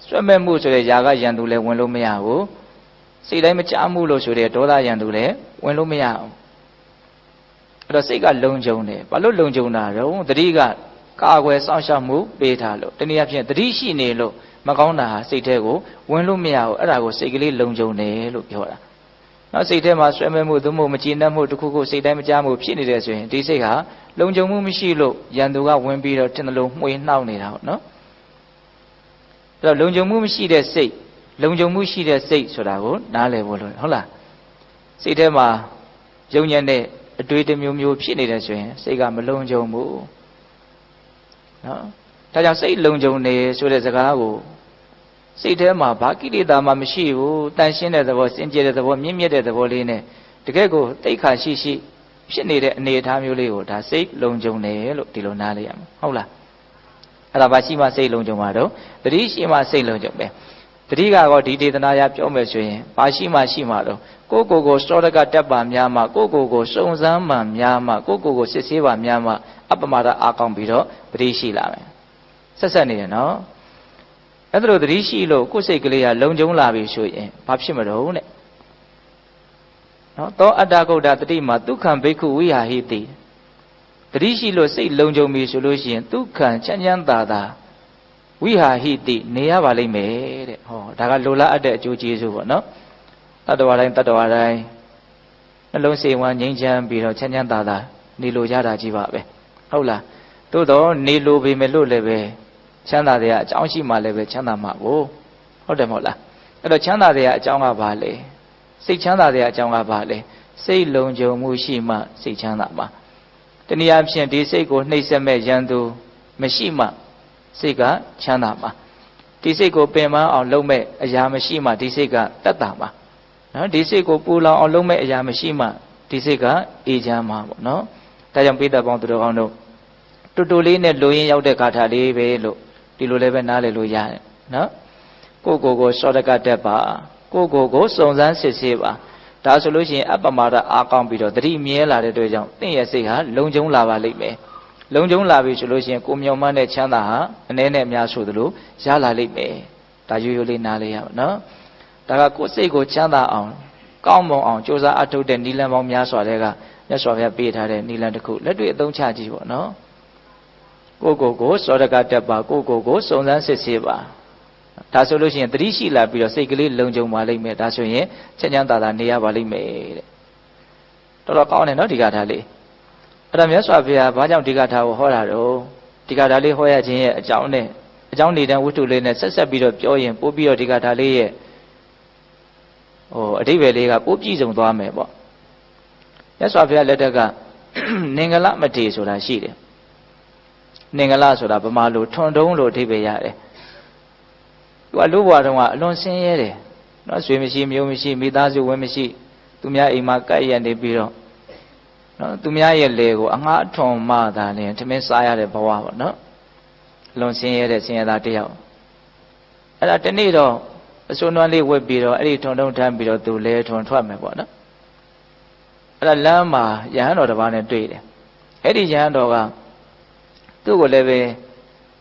ဆွဲမဲ့မှုဆိုတဲ့ຢာကရန်သူလည်းဝင်လို့မရဘူးစိတ်တိုင်းမကြမှုလို့ဆိုတဲ့ဒေါသရန်သူလည်းဝင်လို့မရအောင်အဲ့တော့စိတ်ကလုံခြုံတယ်ဘာလို့လုံခြုံတာတော့တတိကကာကွယ်စောင့်ရှောက်မှုပေးထားလို့တနည်းအားဖြင့်တတိရှိနေလို့မကောင်းတာဟာစိတ်ထဲကိုဝင်လို့မရဘူးအဲ့ဒါကိုစိတ်ကလေးလုံခြုံတယ်လို့ပြောတာနောက်စိတ်ထဲမှာဆွဲမဲ့မှုသို့မဟုတ်မကျေနပ်မှုတစ်ခုခုစိတ်တိုင်းမကြမှုဖြစ်နေတယ်ဆိုရင်ဒီစိတ်ဟာလုံခြုံမှုမရှိလို့ရန်သူကဝင်ပြီးတော့တင်တယ်လို့မှွေနှောက်နေတာပေါ့နော်အဲ့တော့လုံခြုံမှုမရှိတဲ့စိတ်လုံခြုံမှုရှိတဲ့စိတ်ဆိုတာကိုနားလည်ဖို့လိုတယ်ဟုတ်လားစိတ်ထဲမှာယုံညံ့တဲ့အတွေ့အမျိုးမျိုးဖြစ်နေတယ်ဆိုရင်စိတ်ကမလုံခြုံဘူးနော်ဒါကြောင့်စိတ်လုံခြုံနေဆိုတဲ့စကားကိုစိတ်ထဲမှာဘာကိလေသာမှမရှိဘူးတန်ရှင်းတဲ့သဘောစင်ကြယ်တဲ့သဘောမြင့်မြတ်တဲ့သဘောလေးနဲ့တကယ့်ကိုတိတ်ခါရှိရှိဖြစ်နေတဲ့အနေအထားမျိုးလေးကိုဒါစိတ်လုံခြုံတယ်လို့ဒီလိုနားလည်ရမှာဟုတ်လားအဲ့ဒါဘာရှိမှစိတ်လုံခြုံမှာတော့တတိရှိမှစိတ်လုံခြုံပဲတတိကတော့ဒီဒေသနာရပြောမယ်ဆိုရင်ဘာရှိမှရှိမှာတော့ကိုယ့်ကိုယ်စောရကတက်ပါများမှကိုယ့်ကိုယ်စုံစမ်းမှများမှကိုယ့်ကိုယ်စစ်ဆေးပါများမှအပ္ပမဒအားကောင်းပြီးတော့တတိရှိလာမယ်ဆက်နေတယ်နော်အဲ့ဒါလိုတတိရှိလို့ကိုယ်စိတ်ကလေးကလုံခြုံလာပြီဆိုရင်ဘာဖြစ်မလို့တဲ့နော်သောအတ္တဂုတ်တတတိမှာဒုက္ခံဘိက္ခုဝိဟာဟိတိတတိရှိလို့စိတ်လုံခြုံပြီဆိုလို့ရှိရင်ဒုက္ခံချမ်းချမ်းသာသာဝိဟာဟိတိနေရပါလိမ့်မယ်တဲ့ဟောဒါကလိုလားအပ်တဲ့အကျိုးကျေးဇူးပေါ့နော်တတ္တဝါတိုင်းနှလုံးစိတ်ဝမ်းငြိမ်းချမ်းပြီးတော့ချမ်းချမ်းသာသာနေလိုကြတာကြီးပါပဲဟုတ်လားသို့တော့နေလိုပေမဲ့လို့လည်းပဲချမ်းသာတဲ့အကြောင်းရှိမှလည်းပဲချမ်းသာမှာကိုဟုတ်တယ်မဟုတ်လားအဲ့တော့ချမ်းသာတဲ့အကြောင်းကဘာလဲစိတ်ချမ်းသာတဲ့အကြောင်းကဘာလဲစိတ်လုံခြုံမှုရှိမှစိတ်ချမ်းသာမှာတနည်းအားဖြင့်ဒီစိတ်ကိုနှိပ်စက်မဲ့ရန်သူမရှိမှစိတ်ကချမ်းသာမှာဒီစိတ်ကိုပင်ပန်းအောင်လုပ်မဲ့အရာမရှိမှဒီစိတ်ကတက်တာမှာနော်ဒီစိတ်ကိုပူလောင်အောင်လုပ်မဲ့အရာမရှိမှဒီစိတ်ကအေးချမ်းမှာပေါ့နော်ဒါကြောင့်ပိဋကပေါင်းသူတော်ကောင်းတို့တူတူလေးနဲ့လူရင်းရောက်တဲ့ဂါထာလေးပဲလို့ဒီလိုလည်းပဲနားလည်လို့ရတယ်နော်ကိုယ့်ကိုယ်စောတကတက်ပါကိုယ့်ကိုယ်စုံစမ်းစစ်ဆေးပါဒါဆိုလို့ရှိရင်အပ္ပမဒအားကောင်းပြီးတော့တတိမြဲလာတဲ့အတွက်ကြောင့်တင့်ရဲ့စိတ်ဟာလုံခြုံလာပါလိမ့်မယ်လုံခြုံလာပြီဆိုလို့ရှိရင်ကိုမျောမှန်းတဲ့ချမ်းသာဟာအနည်းနဲ့အများဆိုသလိုရလာလိမ့်မယ်ဒါရိုးရိုးလေးနားလေးရပါနော်ဒါကကိုယ်စိတ်ကိုချမ်းသာအောင်ကောင်းမွန်အောင်ကြိုးစားအထုတ်တဲ့နိလန်ပေါင်းများစွာတဲ့ကမြတ်စွာဘုရားပေးထားတဲ့နိလန်တစ်ခုလက်တွေ့အသုံးချကြည့်ပေါ့နော်ကိုစောရကတက်ပါကိုစုံစမ်းစစ်ဆေးပါဒါဆိုလို့ရှိရင်တတိရှိလာပြီးတော့စိတ်ကလေးလုံခြုံပါလိမ့်မယ်ဒါဆိုရင်ချမ်းချမ်းသာသာနေရပါလိမ့်မယ်တဲ့တော်တော်ကောင်းတယ်နော်ဒီကထာလေးအဲ့ဒါမြတ်စွာဘုရားဘာကြောင့်ဒီကထာကိုဟောတာတော့ဒီကထာလေးဟောရခြင်းရဲ့အကြောင်းနေတဲ့ဝတ္ထုလေးနဲ့ဆက်ပြီးတော့ပြောရင်ပို့ပြီးတော့ဒီကထာလေးရဲ့အဓိပ္ပာယ်လေးကပို့ပြည့်စုံသွားမယ်ပေါ့မြတ်စွာဘုရားလက်ထက်ကနင်္ဂလမထေဆိုတာရှိတယ်နင်္ဂလဆိုတာဗမာလိုထွန်တုံးလို့အဓိပ္ပာယ်ရတယ်သူကလူဘဝတုန်းကအလွန်ဆင်းရဲတယ်နော်ဆွေမရှိမျိုးမရှိမိသားစုဝင်းမရှိသူများအိမ်မှာကပ်ရက်နေပြီးတော့နော်သူများရဲ့လေကိုအငှားထွန်မှသာလင်ထမင်းစားရတဲ့ဘဝပေါ့နော်အလွန်ဆင်းရဲတဲ့ဆင်းရဲသားတစ်ယောက်အဲ့ဒါတနေ့တော့အစွန်းနွမ်းလေးဝက်ပြီးတော့အဲ့ဒီထွန်တုံးထမ်းပြီးတော့သူလဲထွန်ထွက်မယ်ပေါ့နော်အဲ့ဒါလမ်းမှာယဟန်တော်တစ်ပါးနဲ့တွေ့တယ်အဲ့ဒီယဟန်တော်ကသူ့ကိုလည်းပဲ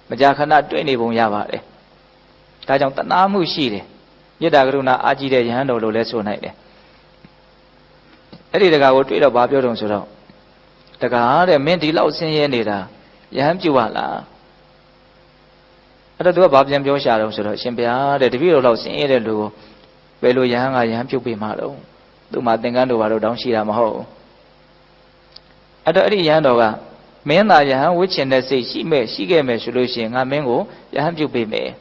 မကြာခဏတွေ့နေပုံရပါတယ်ဒါကြောင့်တနာမှုရှိတယ်မေတ္တာကရုဏာအားကြီးတဲ့ယဟန်တော်လို့လည်းဆိုနိုင်တယ်အဲ့ဒီတကားကိုတွေ့တော့ဘာပြောတုံဆိုတော့တကားတဲ့မင်းဒီလောက်ဆင်းရဲနေတာယဟန်ပြုပါလားအဲ့တော့သူကဘာပြန်ပြောရှာတော့ဆိုတော့ရှင်ဘုရားတဲ့တပည့်တော်လောက်ဆင်းရဲတဲ့လူကိုဘယ်လိုယဟန်ကယဟန်ပြုတ်ပေးမှာတော့သူမှသင်္ကန်းတို့ဘာလို့တောင်းရှိတာမဟုတ်အဲ့တော့အဲ့ဒီယဟန်တော်ကမင်းသာယဟန်ဝိချင်တဲ့စိတ်ရှိခဲ့မယ်ဆိုလို့ရှိရင်ငါမင်းကိုယဟန်ပြုတ်ပေးမယ်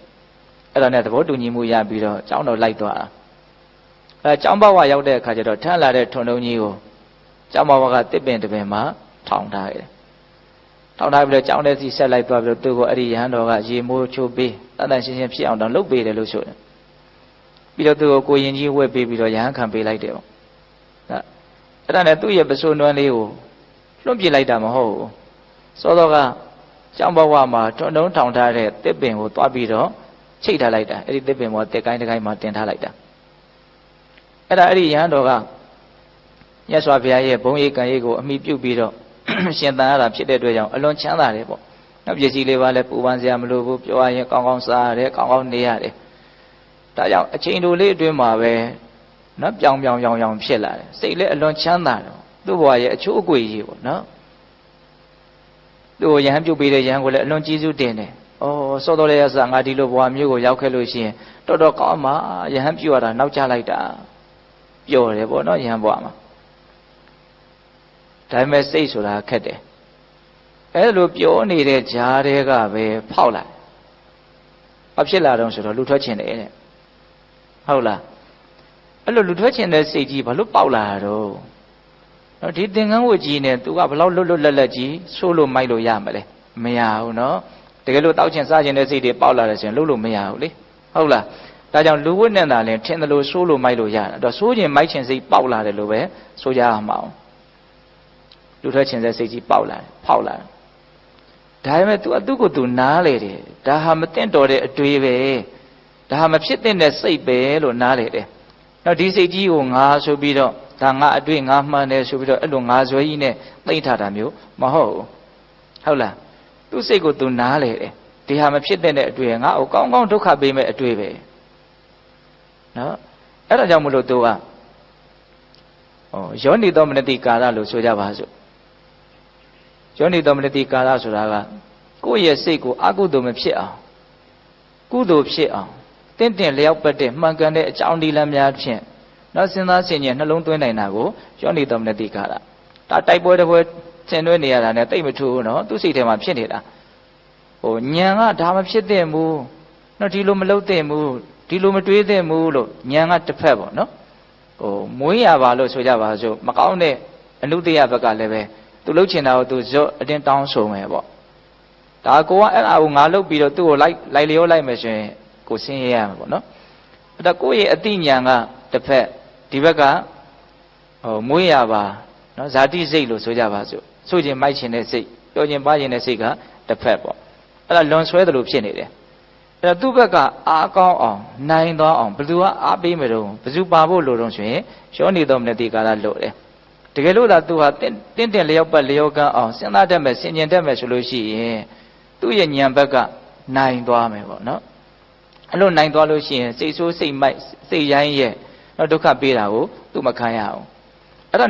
အဲ့ဒါနဲ့သဘောတူညီမှုရပြီးတော့ကျောင်းတော်လိုက်သွားတာကျောင်းဘဝရောက်တဲ့အခါကျတော့ထမ်းလာတဲ့ထွန်တုံးကြီးကိုကျောင်းဘဝကတစ်ပင်တစ်ပင်မှာထောင်ထားခဲ့တယ်ထောင်ထားပြီးတော့ကျောင်းထဲစီဆက်လိုက်သွားပြီးတော့သူ့ကိုအဲ့ဒီယဟန်တော်ကရေမိုးချိုးပေးတန်တန်ရှင်းရှင်းဖြစ်အောင်တော့လုပ်ပေးတယ်လို့ဆိုတယ်ပြီးတော့သူ့ကိုကိုရင်ကြီးဝှက်ပေးပြီးတော့ယဟန်ခံပေးလိုက်တယ်ပေါ့အဲ့ဒါနဲ့သူ့ရဲ့ပစိုးနွမ်းလေးကိုလွှတ်ပြလိုက်တာမဟုတ်ဘူးစောစောကကျောင်းဘဝမှာထွန်တုံးထောင်ထားတဲ့တစ်ပင်ကိုသွားပြီးတော့ချိတ်ထားလိုက်တာအဲ့ဒီတစ်ပင်ပေါ်တက်ကိုင်းတကိုင်းမှာတင်ထားလိုက်တာအဲ့ဒီယဟန်တော်ကမြတ်စွာဘုရားရဲ့ဘုံရိပ်ကံရိပ်ကိုအမိပြုတ်ပြီးတော့ရှင်သန်ရတာဖြစ်တဲ့အတွက်ကြောင့်အလွန်ချမ်းသာတယ်ပေါ့နောက်ပစ္စည်းလေးပါလဲပူပန်စရာမလိုဘူးပြောရရင်ကောင်းကောင်းစားရတယ်ကောင်းကောင်းနေရတယ် ဒါကြောင့်အချိန်တိုလေးအတွင်းမှာပဲနော်ပြောင်ဖြစ်လာတယ်စိတ်လည်းအလွန်ချမ်းသာတယ်သူ့ဘဝရဲ့အချိုးအကွေကြီးပေါ့နော်သူ့ကိုယဟန်ပြုတ်ပေးတဲ့ယဟန်ကိုလည်းအလွန်ကျေးဇူးတင်တယ်ဩစောတော်လေးရစငါဒီလိုဘဝမျိုးကိုရောက်ခဲ့လို့ရှိရင်တော်တော်ကောင်းမှာယဟန်ပြုတ်ရတာနောက်ကျလိုက်တာပျော်တယ်ပေါ့နော်ယဟန်ဘဝမှာဒါပေမဲ့စိတ်ဆိုတာခက်တယ်အဲ့လိုပြောနေတဲ့ဂျားတွေကပဲဖောက်လာဘာဖြစ်လာတော့ဆိုတော့လူထွက်ချင်တယ်တဲ့ဟုတ်လားအဲ့လိုလူထွက်ချင်တဲ့စိတ်ကြီးဘာလို့ပေါက်လာတာတော့နော်ဒီသင်္ကန်းဝတ်ကြီးနဲ့ तू ကဘလောက်လွတ်လက်ကြီးဆိုးလို့မိုက်လို့ရမလဲမရဘူးနော်တကယ်လို့တောက်ချင်စားချင်တဲ့စိတ်တွေပေါက်လာတယ်ဆိုရင်လုပ်လို့မရဘူးလေဟုတ်လားဒါကြောင့်လူဝတ်နဲ့သာလဲထင်တယ်လို့ဆိုးလို့မိုက်လို့ရတာအဲ့တော့ဆိုးချင်မိုက်ချင်စိတ်ပေါက်လာတယ်လို့ပဲဆိုကြရမှာအောင်လူထွက်ချင်တဲ့စိတ်ကြီးပေါက်လာတယ်ဖောက်လာတယ်ဒါပေမဲ့ तू အတုကို तू နားလေတယ်ဒါဟာမတင့်တော်တဲ့အတွေ့ပဲဒါဟာမဖြစ်တဲ့စိတ်ပဲလို့နားလေတယ်နော်ဒီစိတ်ကြီးကိုငါဆိုပြီးတော့ဒါငါအတွေ့ငါမှန်တယ်ဆိုပြီးတော့အဲ့လိုငါဇွဲကြီးနဲ့သိမ့်ထားတာမျိုးမဟုတ်ဘူးဟုတ်လားသူ့စိတ်ကို तू နားလေတယ်ဒီဟာမဖြစ်တဲ့အတွေ့ငါ့ကိုကောင်းကောင်းဒုက္ခပေးမဲ့အတွေ့ပဲနော်အဲ့ဒါကြောင့်မလို့ तू ကယောနိသောမနတိကာရလို့ဆိုကြပါစို့ယောနိသောမနတိကာရဆိုတာကကိုယ့်ရဲ့စိတ်ကိုအကုသိုလ်မဖြစ်အောင်ကုသိုလ်ဖြစ်အောင်တင့်လျောက်ပတ်တဲ့မှန်ကန်တဲ့အကြောင်းဒီလမ်းများဖြင့်နောက်စဉ်းစားဆင်ခြင်နှလုံးသွင်းနိုင်တာကိုယောနိသောမနတိကာရဒါတိုက်ပွဲတစ်ပွဲဆင်နွှဲနေရတာနဲ့တိတ်မထူဘူးနော်သူ့စိတ်ထဲမှာဖြစ်နေတာညံကဒါမဖြစ်သင့်ဘူးနော်ဒီလိုမလုပ်သင့်ဘူးဒီလိုမတွေးသင့်ဘူးလို့ညံကတစ်ဖက်ပေါ့နော်မွေးရပါလို့ဆိုကြပါစို့မကောင်းတဲ့အနုတ္တယဘက်ကလည်းပဲသူလှုပ်ချင်တာကိုသူဇော့အတင်းတောင်းဆိုမယ်ပေါ့ဒါကိုကအဲ့ဒါကိုငါလှုပ်ပြီးတော့သူ့ကိုလိုက်လျောလိုက်မယ်ဆိုရင်ကိုဆင်းရဲရမှာပေါ့နော်အဲ့ဒါကိုယ့်ရဲ့အတိညာကတစ်ဖက်ဒီဘက်ကမွေးရပါနော်ဇာတိစိတ်လို့ဆိုကြပါစို့ဆိုခြင်းမိုက်ခြင်းတဲ့စိတ်ပြောခြင်းပါခြင်းတဲ့စိတ်ကတစ်ဖက်ပေါ့အဲ့ဒါလွန်ဆွဲတယ်လို့ဖြစ်နေတယ်အဲ့ဒါသူ့ဘက်ကအားကောင်းအောင်နိုင်သွားအောင်ဘယ်သူကအားပေးမလို့ဘယ်သူပါဖို့လို့တော့ဆိုရင်ယောနိသောမနတိကာရလို့တယ်တကယ်လို့သာသူဟာတင့်လျောက်ပတ်လျောကန်းအောင်စဉ်းစားတတ်မယ်ဆင်ခြင်တတ်မယ်ဆိုလို့ရှိရင်သူ့ရဲ့ဉာဏ်ဘက်ကနိုင်သွားမယ်ပေါ့နော်အဲ့လိုနိုင်သွားလို့ရှိရင်စိတ်ဆိုးစိတ်မိုက်စိတ်ရိုင်းရဲ့ဒုက္ခပေးတာကိုသူမခံရအောင်အဲ့ဒါ